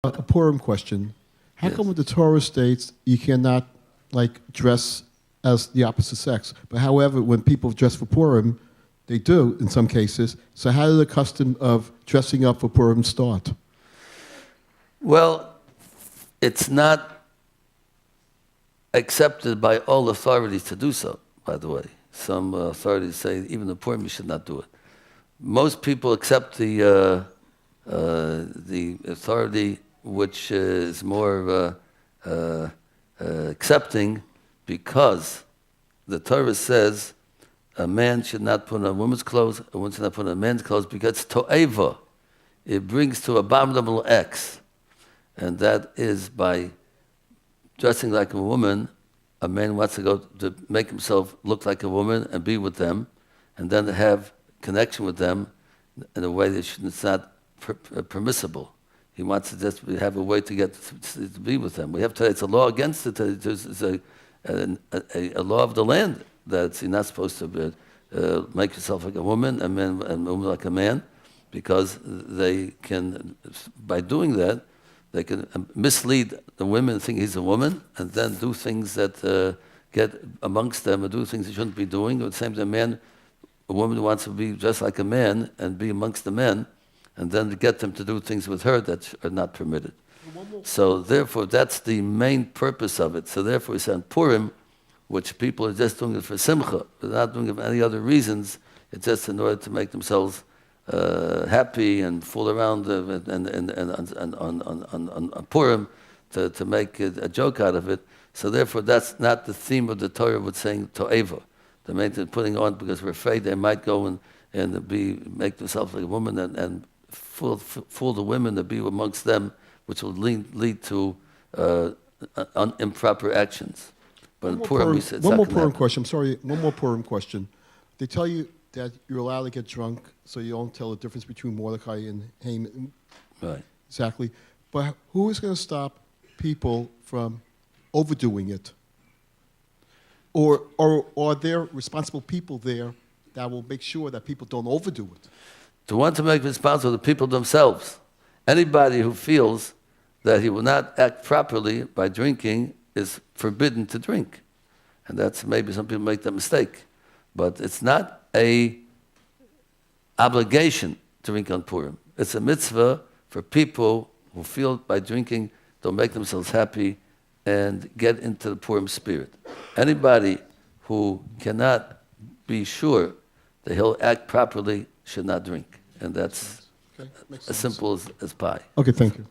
A Purim question. How come with the Torah states you cannot dress as the opposite sex? But however, when people dress for Purim, they do in some cases. So how did the custom of dressing up for Purim start? Well, it's not accepted by all authorities to do so, by the way. Some authorities say even the Purim you should not do it. Most people accept the authority which is more accepting, because the Torah says a man should not put on a woman's clothes, a woman should not put on a man's clothes, because to'eva, it brings to abominable acts. And that is by dressing like a woman. A man wants to go to make himself look like a woman and be with them, and then to have connection with them in a way that it's not permissible. He wants to just have a way to get to be with them. We have today, it's a law against it. It's a law of the land that you're not supposed to make yourself like a woman and a woman like a man, because they can, by doing that, they can mislead the women, think he's a woman, and then do things that get amongst them, or do things they shouldn't be doing. At the same time, a woman wants to be just like a man and be amongst the men, and then to get them to do things with her that are not permitted. So therefore, that's the main purpose of it. So therefore, we say on Purim, which people are just doing it for simcha, they're not doing it for any other reasons. It's just in order to make themselves happy and fool around on Purim to make a joke out of it. So therefore, that's not the theme of the Torah with saying to'eva. The main thing putting on because we're afraid they might go and make themselves like a woman and fool the women to be amongst them, which will lead to improper actions. But in Purim, we said one more Purim question. I'm sorry, one more Purim question. They tell you that you're allowed to get drunk, so you don't tell the difference between Mordecai and Haman. Right. Exactly. But who is going to stop people from overdoing it? Or are there responsible people there that will make sure that people don't overdo it? To want to make responsible the people themselves. Anybody who feels that he will not act properly by drinking is forbidden to drink. And that's, maybe some people make that mistake. But it's not a obligation to drink on Purim. It's a mitzvah for people who feel by drinking they'll make themselves happy and get into the Purim spirit. Anybody who cannot be sure that he'll act properly should not drink. And that's as simple as pie. Okay, thank you.